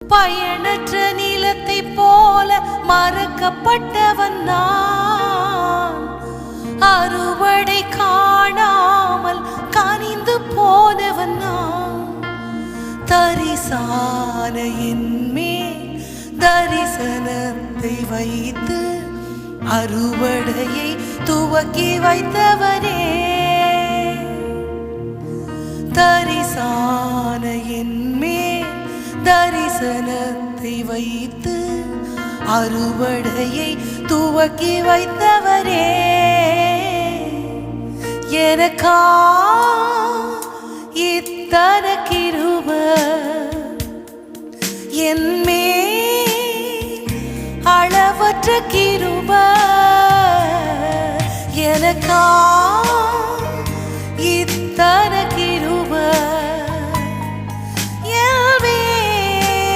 பயனற்ற நீலத்தை போல மறக்கப்பட்டவன் நான், அறுவடை காணாமல் கனிந்து போனவன் நான். தரிசான என்மேல் தரிசனத்தை வைத்து அறுவடையை துவக்கி வைத்தவரே. தரிசான என்மேல் தரிசனத்தை வைத்து அறுவடையை துவக்கி வைத்தவரே. எனக்கா இத்தனை கிருபை என்மேல் அளவற்ற கிருபை. எனக்கா